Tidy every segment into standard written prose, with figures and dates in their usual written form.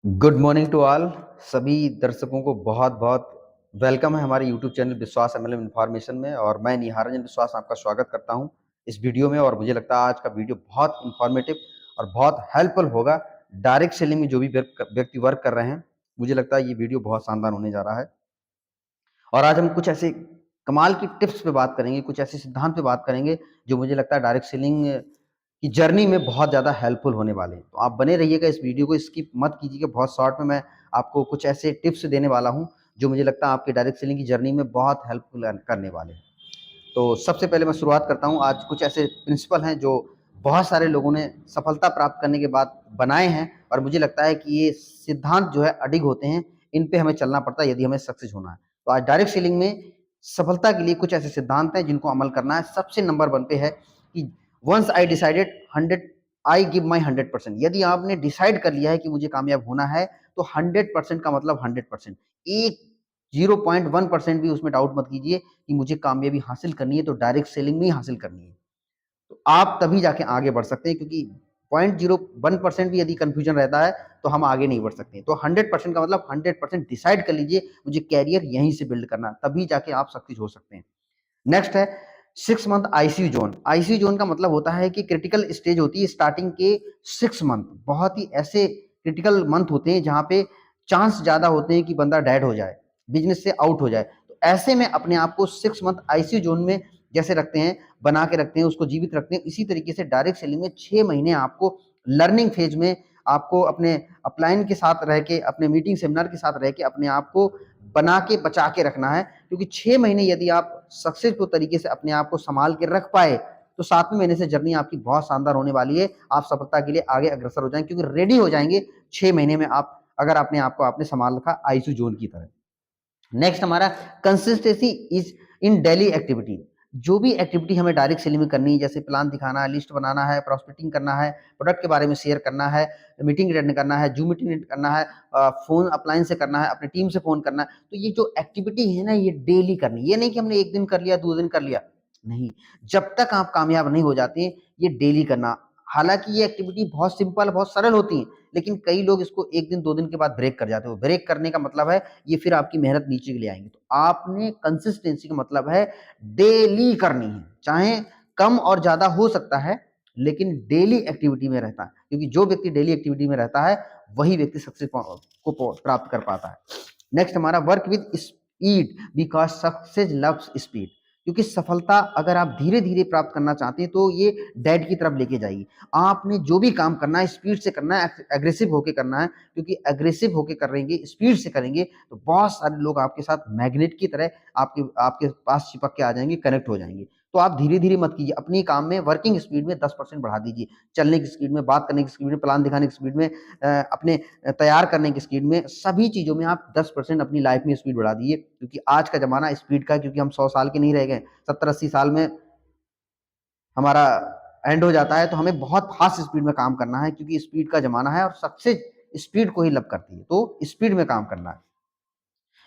Good morning to all. सभी दर्शकों को बहुत बहुत वेलकम है हमारे यूट्यूब चैनल विश्वास एमएलएम इन्फॉर्मेशन में। और मैं निहारजन विश्वास आपका स्वागत करता हूं इस वीडियो में। और मुझे लगता है आज का वीडियो बहुत इंफॉर्मेटिव और बहुत हेल्पफुल होगा। डायरेक्ट सेलिंग में जो भी व्यक्ति वर्क कर रहे हैं, मुझे लगता है ये वीडियो बहुत शानदार होने जा रहा है। और आज हम कुछ ऐसे कमाल की टिप्स पे बात करेंगे, कुछ ऐसे सिद्धांत पे बात करेंगे जो मुझे लगता है डायरेक्ट सेलिंग की जर्नी में बहुत ज़्यादा हेल्पफुल होने वाले हैं। तो आप बने रहिएगा, इस वीडियो को स्किप मत कीजिएगा। बहुत शॉर्ट में मैं आपको कुछ ऐसे टिप्स देने वाला हूँ जो मुझे लगता है आपके डायरेक्ट सेलिंग की जर्नी में बहुत हेल्पफुल करने वाले हैं। तो सबसे पहले मैं शुरुआत करता हूँ। आज कुछ ऐसे प्रिंसिपल हैं जो बहुत सारे लोगों ने सफलता प्राप्त करने के बाद बनाए हैं, और मुझे लगता है कि ये सिद्धांत जो है अडिग होते हैं, इन पे हमें चलना पड़ता है यदि हमें सक्सेस होना है। तो आज डायरेक्ट सेलिंग में सफलता के लिए कुछ ऐसे सिद्धांत हैं जिनको अमल करना है। सबसे नंबर 1 पे है कि once I decided 100 I give my 100%। यदि आपने डिसाइड कर लिया है कि मुझे कामयाब होना है तो 100% का मतलब 100%। एक 0.1% भी उसमें डाउट मत कीजिए कि मुझे कामयाबी हासिल करनी है तो डायरेक्ट सेलिंग में ही हासिल करनी है। तो आप तभी जाके आगे बढ़ सकते हैं, क्योंकि 0.01% भी यदि कंफ्यूजन रहता है तो हम आगे नहीं बढ़ सकते। तो 100% का मतलब 100% डिसाइड कर लीजिए मुझे कैरियर यहीं से बिल्ड करना, तभी जाके आप सक्सेस हो सकते हैं। नेक्स्ट है 6 month ICU zone. ICU zone का मतलब होता है कि क्रिटिकल स्टेज होती है स्टार्टिंग के 6 मंथ। बहुत ही ऐसे क्रिटिकल मंथ होते हैं जहां पे चांस ज्यादा होते हैं कि बंदा डेड हो जाए, बिजनेस से आउट हो जाए। तो ऐसे में अपने आप को 6 मंथ आईसीयू जोन में जैसे रखते हैं, बना के रखते हैं, उसको जीवित रखते हैं, इसी तरीके से डायरेक्ट सेलिंग में 6 महीने आपको लर्निंग फेज में आपको अपने अपलाइन के साथ रह के, अपने मीटिंग सेमिनार के साथ रह के अपने आप को बना के बचा के रखना है। क्योंकि 6 महीने यदि आप सक्सेसफुल तरीके से अपने आप को संभाल के रख पाए तो 7वें महीने से जर्नी आपकी बहुत शानदार होने वाली है। आप सफलता के लिए आगे अग्रसर हो जाएंगे, क्योंकि रेडी हो जाएंगे 6 महीने में आप, अगर अपने आप को आपने संभाल रखा आईसीयू जोन की तरह। नेक्स्ट हमारा consistency is in daily activity. जो भी एक्टिविटी हमें डायरेक्ट सेलिंग में करनी है, जैसे प्लान दिखाना है, लिस्ट बनाना है, प्रॉस्पेक्टिंग करना है, प्रोडक्ट के बारे में शेयर करना है, मीटिंग अटेंड करना है, जूम मीटिंग अटेंड करना है, फोन अपलाइन से करना है, अपनी टीम से फोन करना है, तो ये जो एक्टिविटी है ना, ये डेली करनी। ये नहीं कि हमने एक दिन कर लिया, 2 दिन कर लिया, नहीं। जब तक आप कामयाब नहीं हो जाते ये डेली करना। हालांकि ये एक्टिविटी बहुत सिंपल, बहुत सरल होती है, लेकिन कई लोग इसको 1 दिन 2 दिन के बाद ब्रेक कर जाते हो। ब्रेक करने का मतलब है ये फिर आपकी मेहनत नीचे के लिए आएंगे। तो आपने कंसिस्टेंसी का मतलब है डेली करनी है, चाहे कम और ज्यादा हो सकता है, लेकिन डेली एक्टिविटी में रहता है। क्योंकि जो व्यक्ति डेली एक्टिविटी में रहता है वही व्यक्ति सक्सेस को प्राप्त कर पाता है। नेक्स्ट हमारा work with speed because success loves speed. क्योंकि सफलता अगर आप धीरे धीरे प्राप्त करना चाहते हैं तो ये डेड की तरफ लेके जाएगी। आपने जो भी काम करना है स्पीड से करना है, एग्रेसिव होके करना है। क्योंकि एग्रेसिव होके करेंगे, स्पीड से करेंगे, तो बहुत सारे लोग आपके साथ मैग्नेट की तरह आपके आपके पास चिपक के आ जाएंगे, कनेक्ट हो जाएंगे। तो आप धीरे धीरे मत कीजिए, अपनी काम में वर्किंग स्पीड में 10% बढ़ा दीजिए। चलने की स्पीड में, बात करने की स्पीड में, प्लान दिखाने की स्पीड में, अपने तैयार करने की स्पीड में, सभी चीजों में आप 10% अपनी लाइफ में स्पीड बढ़ा दीजिए। क्योंकि आज का जमाना स्पीड का, क्योंकि हम 100 साल के नहीं रह गए, 70-80 साल में हमारा एंड हो जाता है। तो हमें बहुत फास्ट स्पीड में काम करना है, क्योंकि स्पीड का जमाना है और सक्सेस स्पीड को ही लव करती है। तो स्पीड में काम करना है।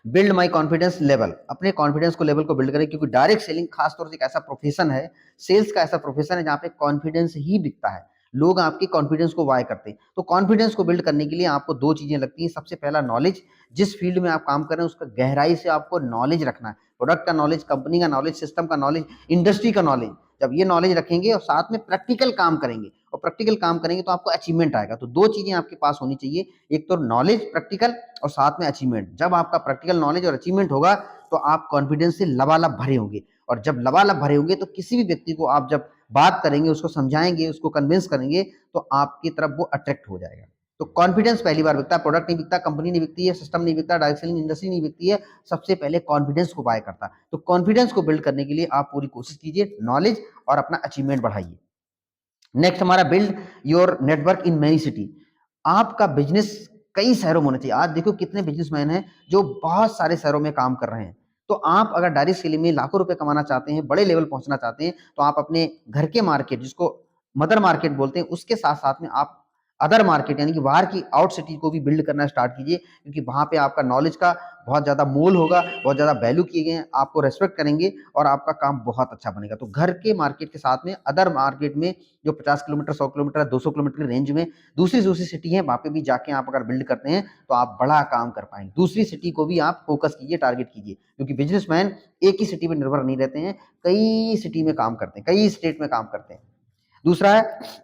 Build my confidence level. अपने कॉन्फिडेंस को लेवल को बिल्ड करें, क्योंकि डायरेक्ट सेलिंग खासतौर से एक ऐसा प्रोफेशन है, सेल्स का ऐसा प्रोफेशन है जहां पे कॉन्फिडेंस ही बिकता है। लोग आपके कॉन्फिडेंस को वाय करते हैं। तो कॉन्फिडेंस को बिल्ड करने के लिए आपको 2 चीजें लगती हैं। सबसे पहला नॉलेज। जिस फील्ड में आप काम कर रहे हैं उसका गहराई से आपको नॉलेज रखना है। प्रोडक्ट का नॉलेज, कंपनी का नॉलेज, सिस्टम का नॉलेज, इंडस्ट्री का नॉलेज। जब ये नॉलेज रखेंगे और साथ में प्रैक्टिकल काम करेंगे, और प्रैक्टिकल काम करेंगे तो आपको अचीवमेंट आएगा। तो 2 चीजें आपके पास होनी चाहिए, एक तो नॉलेज प्रैक्टिकल, और साथ में अचीवमेंट। जब आपका प्रैक्टिकल नॉलेज और अचीवमेंट होगा तो आप कॉन्फिडेंस से लबालब भरे होंगे। और जब लबालब भरे होंगे तो किसी भी व्यक्ति को आप जब बात करेंगे, उसको समझाएंगे, उसको कन्विंस करेंगे, तो आपकी तरफ वो अट्रैक्ट हो जाएगा। तो कॉन्फिडेंस पहली बार बिकता है। प्रोडक्ट नहीं बिकता, कंपनी नहीं बिकती है, सिस्टम नहीं बिकता, डायरेक्ट सेलिंग इंडस्ट्री नहीं बिकती है, सबसे पहले कॉन्फिडेंस को बाय करता है। तो कॉन्फिडेंस को बिल्ड करने के लिए आप पूरी कोशिश कीजिए, नॉलेज और अपना अचीवमेंट बढ़ाइए। नेक्स्ट हमारा build your network in many city. आपका बिजनेस कई शहरों में होना चाहिए। आज देखो कितने बिजनेसमैन हैं जो बहुत सारे शहरों में काम कर रहे हैं। तो आप अगर डायरेक्ट सेलिंग में लाखों रुपए कमाना चाहते हैं, बड़े लेवल पहुंचना चाहते हैं, तो आप अपने घर के मार्केट, जिसको मदर मार्केट बोलते हैं, उसके साथ साथ में आप अदर मार्केट यानी कि बाहर की आउट सिटी को भी बिल्ड करना स्टार्ट कीजिए, क्योंकि वहाँ पे आपका नॉलेज का बहुत ज़्यादा मोल होगा, बहुत ज़्यादा वैल्यू किए गए हैं, आपको रिस्पेक्ट करेंगे और आपका काम बहुत अच्छा बनेगा। तो घर के मार्केट के साथ में अदर मार्केट में जो 50 किलोमीटर, 100 किलोमीटर, 200 किलोमीटर की रेंज में दूसरी-दूसरी सिटी है, वहाँ पे भी जाके आप अगर बिल्ड करते हैं, तो आप बड़ा काम कर पाएँगे। दूसरी सिटी को भी आप फ़ोकस कीजिए, टारगेट कीजिए, क्योंकि बिज़नेसमैन एक ही सिटी पे निर्भर नहीं रहते हैं, कई सिटी में काम करते हैं, कई स्टेट में काम करते हैं। दूसरा है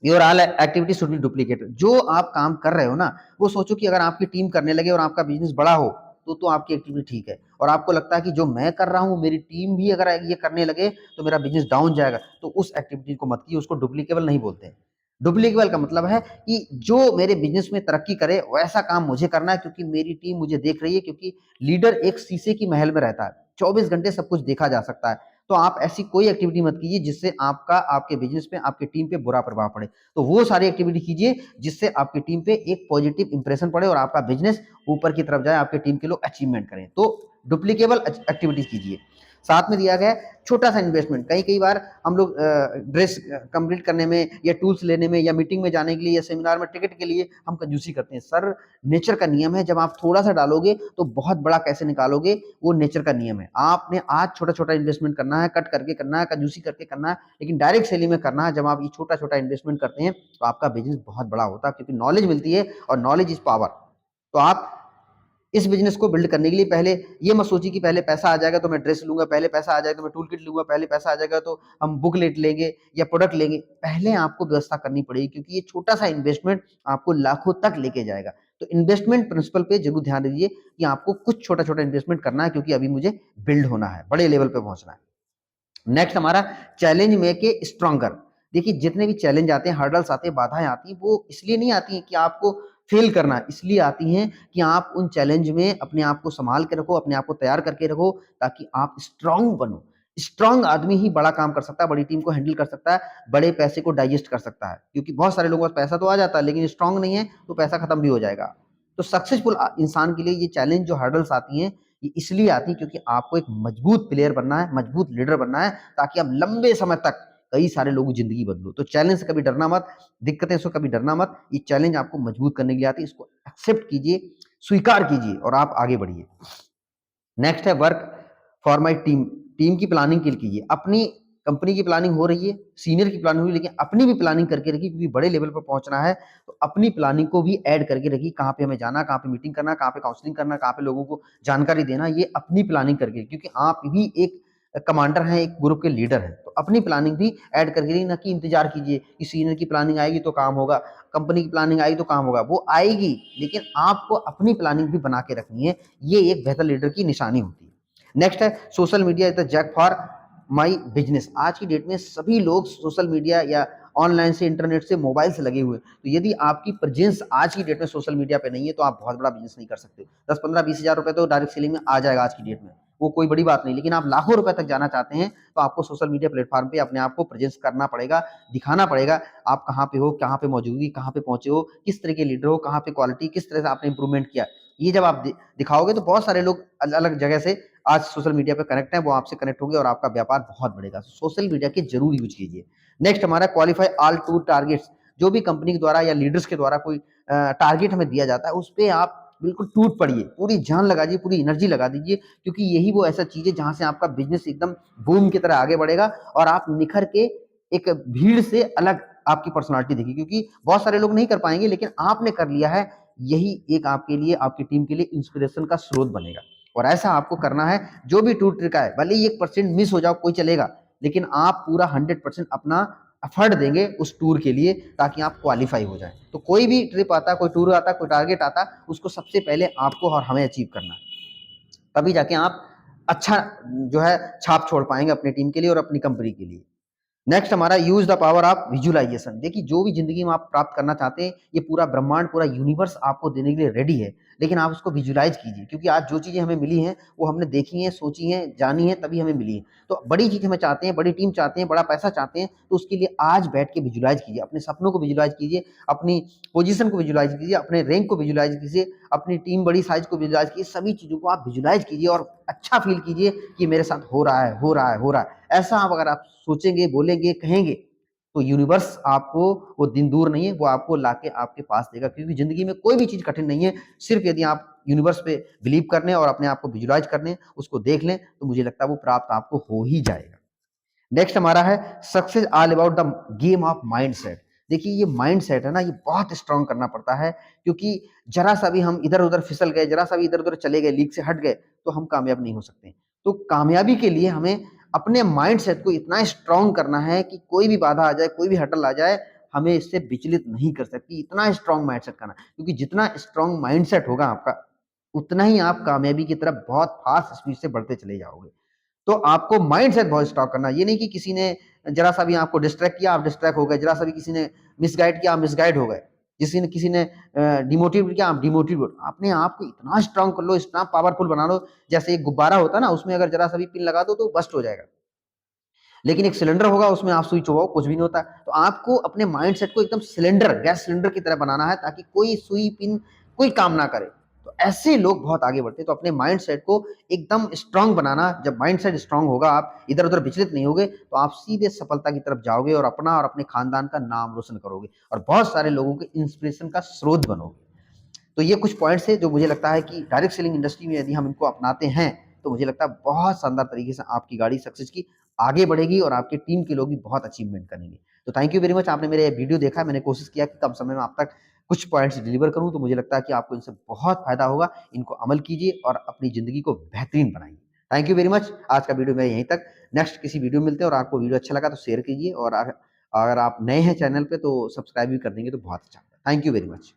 your all activity should be duplicated. जो आप काम कर रहे हो ना, वो सोचो कि अगर आपकी टीम करने लगे और आपका बिजनेस बड़ा हो, तो आपकी एक्टिविटी ठीक है। और आपको लगता है कि जो मैं कर रहा हूँ, मेरी टीम भी अगर ये करने लगे, तो मेरा बिजनेस डाउन जाएगा, तो उस एक्टिविटी को मत कीजिए, उसको डुप्लीकेबल नहीं बोलते हैं। डुप्लीकेबल का मतलब है कि जो मेरे बिजनेस में तरक्की करे, वैसा काम मुझे करना है, क्योंकि मेरी टीम मुझे देख रही है, क्योंकि लीडर एक शीशे की महल में रहता है, 24 घंटे सब कुछ देखा जा सकता है। तो आप ऐसी कोई एक्टिविटी मत कीजिए जिससे आपका आपके बिजनेस पे, आपकी टीम पे बुरा प्रभाव पड़े। तो वो सारी एक्टिविटी कीजिए जिससे आपकी टीम पे एक पॉजिटिव इंप्रेशन पड़े और आपका बिजनेस ऊपर की तरफ जाए, आपके टीम के लोग अचीवमेंट करें। तो डुप्लीकेबल एक्टिविटीज कीजिए। साथ में दिया गया है छोटा सा इन्वेस्टमेंट। कई बार हम लोग ड्रेस कंप्लीट करने में या टूल्स लेने में या मीटिंग में जाने के लिए या सेमिनार में टिकट के लिए हम कंजूसी करते हैं। सर, नेचर का नियम है, जब आप थोड़ा सा डालोगे तो बहुत बड़ा कैसे निकालोगे, वो नेचर का नियम है। आपने आज छोटा छोटा इन्वेस्टमेंट करना है, कट करके करना है, कंजूसी करके करना है, लेकिन डायरेक्ट सेलिंग में करना है। जब आप ये छोटा छोटा इन्वेस्टमेंट करते हैं तो आपका बिजनेस बहुत बड़ा होता है, क्योंकि नॉलेज मिलती है और नॉलेज इज पावर। तो आप इस बिजनेस को बिल्ड करने के लिए पहले ये मत सोचिए कि पहले पैसा आ जाएगा तो मैं ड्रेस लूंगा, पहले पैसा आ जाएगा तो मैं टूल किट लूंगा, पहले पैसा आ जाएगा तो हम बुकलेट लेंगे या प्रोडक्ट लेंगे। पहले आपको व्यवस्था करनी पड़ेगी, क्योंकि ये छोटा सा इन्वेस्टमेंट आपको लाखों तक लेके जाएगा। तो इन्वेस्टमेंट प्रिंसिपल पे जरूर ध्यान दीजिए कि आपको कुछ छोटा छोटा इन्वेस्टमेंट करना है, क्योंकि अभी मुझे बिल्ड होना है, बड़े लेवल पे पहुंचना है। नेक्स्ट हमारा चैलेंज में के स्ट्रॉन्गर। देखिए, जितने भी चैलेंज आते हैं, हर्डल्स आते हैं, बाधाएं आती हैं, वो इसलिए नहीं आती हैं कि आपको फेल करना है, इसलिए आती हैं कि आप उन चैलेंज में अपने आप को संभाल के रखो, अपने आप को तैयार करके रखो, ताकि आप स्ट्रांग बनो। स्ट्रांग आदमी ही बड़ा काम कर सकता है, बड़ी टीम को हैंडल कर सकता है, बड़े पैसे को डाइजेस्ट कर सकता है। क्योंकि बहुत सारे लोगों के पास पैसा तो आ जाता है, लेकिन स्ट्रांग नहीं है तो पैसा खत्म भी हो जाएगा। तो सक्सेसफुल इंसान के लिए ये चैलेंज जो हर्डल्स आती हैं, ये इसलिए आती है क्योंकि आपको एक मजबूत प्लेयर बनना है, मजबूत लीडर बनना है, ताकि आप लंबे समय तक कई सारे लोगों की जिंदगी बदलो। तो चैलेंज से कभी डरना मत, दिक्कतें से कभी डरना मत। ये चैलेंज आपको मजबूत करने के लिए आती है, इसको एक्सेप्ट कीजिए, स्वीकार कीजिए और आप आगे बढ़िए। नेक्स्ट है work for my team. Team की प्लानिंग के लिए कीजिए। अपनी कंपनी की प्लानिंग हो रही है, सीनियर की प्लानिंग हो रही है, लेकिन अपनी भी प्लानिंग करके रखिए, क्योंकि बड़े लेवल पर पहुंचना है। तो अपनी प्लानिंग को भी ऐड करके रखिए, कहाँ पे हमें जाना, कहाँ पे मीटिंग करना, कहाँ पे काउंसलिंग करना, कहाँ पे लोगों को जानकारी देना, ये अपनी प्लानिंग करके, क्योंकि आप भी एक कमांडर हैं, एक ग्रुप के लीडर हैं। तो अपनी प्लानिंग भी ऐड करके रखिए, ना कि इंतजार कीजिए कि सीनियर की प्लानिंग आएगी तो काम होगा, कंपनी की प्लानिंग आएगी तो काम होगा। वो आएगी, लेकिन आपको अपनी प्लानिंग भी बना के रखनी है। ये एक बेहतर लीडर की निशानी होती है। नेक्स्ट है social media is the jack for my business. आज की डेट में सभी लोग सोशल मीडिया या ऑनलाइन से, इंटरनेट से, मोबाइल से लगे हुए हैं। तो यदि आपकी प्रेजेंस आज की डेट में सोशल मीडिया पे नहीं है, तो आप बहुत बड़ा बिजनेस नहीं कर सकते। 10-15-20 हज़ार रुपए तो डायरेक्ट सेलिंग में आ जाएगा आज की डेट में, वो कोई बड़ी बात नहीं। लेकिन आप लाखों रुपए तक जाना चाहते हैं, तो आपको सोशल मीडिया प्लेटफॉर्म पे अपने आप को प्रेजेंस करना पड़ेगा, दिखाना पड़ेगा। आप कहाँ पे हो, कहाँ पे मौजूदगी, कहाँ पे पहुंचे हो, किस तरह के लीडर हो, कहाँ पे क्वालिटी, किस तरह से आपने इंप्रूवमेंट किया। ये जब आप दिखाओगे तो बहुत सारे लोग अलग अलग जगह से आज सोशल मीडिया पे कनेक्ट है, वो आपसे कनेक्ट होंगे और आपका व्यापार बहुत बढ़ेगा। सोशल मीडिया के जरूर यूज कीजिए। नेक्स्ट हमारा क्वालिफाई ऑल टू टारगेट्स। जो भी कंपनी के द्वारा या लीडर्स के द्वारा कोई टारगेट हमें दिया जाता है, उस पर आप बिल्कुल टूट पड़िए, पूरी जान लगा दीजिए, पूरी एनर्जी लगा दीजिए, क्योंकि यही वो ऐसा चीज है जहां से आपका बिजनेस एकदम बूम की तरह आगे बढ़ेगा और आप निखर के एक भीड़ से अलग आपकी पर्सनालिटी दिखेगी। क्योंकि बहुत सारे लोग नहीं कर पाएंगे, लेकिन आपने कर लिया है, यही एक आपके लिए, आपकी टीम के लिए इंस्पिरेशन का स्रोत बनेगा। और ऐसा आपको करना है, जो भी टूर ट्रिक आए, भले ही 1% मिस हो जाओ, कोई चलेगा, लेकिन आप पूरा 100% अपना एफर्ट देंगे उस टूर के लिए, ताकि आप क्वालिफाई हो जाए। तो कोई भी ट्रिप आता, कोई टूर आता, कोई टारगेट आता, उसको सबसे पहले आपको और हमें अचीव करना है, तभी जाके आप अच्छा जो है छाप छोड़ पाएंगे अपनी टीम के लिए और अपनी कंपनी के लिए। नेक्स्ट हमारा use the power of visualisation. देखिए, जो भी जिंदगी में आप प्राप्त करना चाहते हैं, ये पूरा ब्रह्मांड, पूरा यूनिवर्स आपको देने के लिए रेडी है, लेकिन आप उसको विजुअलाइज कीजिए। क्योंकि आज जो चीजें हमें मिली हैं, वो हमने देखी हैं, सोची हैं, जानी हैं, तभी हमें मिली है। तो बड़ी चीज हमें चाहते हैं, बड़ी टीम चाहते हैं, बड़ा पैसा चाहते हैं, तो उसके लिए आज बैठ के विजुअलाइज कीजिए, अपने सपनों को विजुअलाइज कीजिए, अपनी पोजीशन को विजुअलाइज कीजिए, अपने रैंक को विजुअलाइज कीजिए, अपनी टीम बड़ी साइज को विजुअलाइज कीजिए। सभी चीजों को आप विजुअलाइज कीजिए और अच्छा फील कीजिए कि मेरे साथ हो रहा है, हो रहा है, हो रहा है। ऐसा आप अगर आप सोचेंगे, बोलेंगे, कहेंगे, तो यूनिवर्स आपको वो दिन दूर नहीं है, वो आपको लाके आपके पास देगा, क्योंकि ज़िंदगी में कोई भी चीज़ कठिन नहीं है, सिर्फ़ यदि आप यूनिवर्स पे बिलीव कर लें और अपने आप को विजुअलाइज़ कर लें, उसको देख लें, तो मुझे लगता है वो प्राप्त आपको हो ही जाएगा। नेक्स्ट हमारा है success all about the game of mindset. देखिए ये माइंडसेट है ना, ये बहुत स्ट्रांग करना पड़ता है, क्योंकि जरा सा भी हम इधर-उधर फिसल गए, जरा सा भी इधर-उधर चले गए, लीक से हट गए, तो हम कामयाब नहीं हो सकते। तो कामयाबी के लिए हमें अपने माइंडसेट को इतना स्ट्रांग करना है कि कोई भी बाधा आ जाए, कोई भी हर्डल आ जाए, हमें इससे विचलित नहीं कर सकती। इतना स्ट्रांग माइंडसेट करना है, क्योंकि जितना स्ट्रांग माइंडसेट होगा आपका, उतना ही आप कामयाबी की तरफ बहुत फास्ट स्पीड से बढ़ते चले जाओगे। तो आपको माइंडसेट बहुत स्ट्रॉन्ग करना है। ये नहीं कि किसी ने ज़रा-सा भी आपको डिस्ट्रैक्ट किया, आप डिस्ट्रैक्ट हो गए, ज़रा-सा भी किसी ने मिसगाइड किया, आप मिसगाइड हो गए। किसी ने डिमोटिवेट किया, आप डिमोटिवेट। अपने आप को इतना स्ट्रॉन्ग कर लो, इतना पावरफुल बना लो, जैसे एक गुब्बारा होता है ना, उसमें अगर ज़रा-सा भी पिन लगा दो तो बर्स्ट हो जाएगा। लेकिन एक सिलेंडर होगा, उसमें आप सुई चुबाओ, कुछ भी नहीं होता। तो आपको अपने माइंडसेट को एकदम सिलेंडर, गैस सिलेंडर की तरह बनाना है, ताकि कोई सुई, पिन कोई काम ना करे। तो ऐसे लोग बहुत आगे बढ़ते हैं। तो अपने माइंडसेट को एकदम स्ट्रांग बनाना, जब माइंडसेट स्ट्रांग होगा, आप इधर-उधर विचलित नहीं होगे, तो आप सीधे सफलता की तरफ जाओगे और अपना और अपने खानदान का नाम रोशन करोगे और बहुत सारे लोगों के इंस्पिरेशन का स्रोत बनोगे। तो ये कुछ पॉइंट्स हैं जो मुझे लगता है कि डायरेक्ट सेलिंग इंडस्ट्री में यदि हम इनको अपनाते हैं, तो मुझे लगता है बहुत शानदार तरीके से आपकी गाड़ी सक्सेस की आगे बढ़ेगी और आपकी टीम के लोग भी बहुत अचीवमेंट करेंगे। तो थैंक यू वेरी मच, आपने मेरा ये वीडियो देखा, मैंने कोशिश किया कि कम समय में आप तक कुछ पॉइंट्स डिलीवर करूँ, तो मुझे लगता है कि आपको इनसे बहुत फ़ायदा होगा। इनको अमल कीजिए और अपनी ज़िंदगी को बेहतरीन बनाइए। Thank you very much. आज का वीडियो मेरा यहीं तक। नेक्स्ट किसी वीडियो में मिलते हैं और आपको वीडियो अच्छा लगा तो शेयर कीजिए और अगर आप नए हैं चैनल पे तो सब्सक्राइब भी कर देंगे तो बहुत अच्छा होगा। Thank you very much.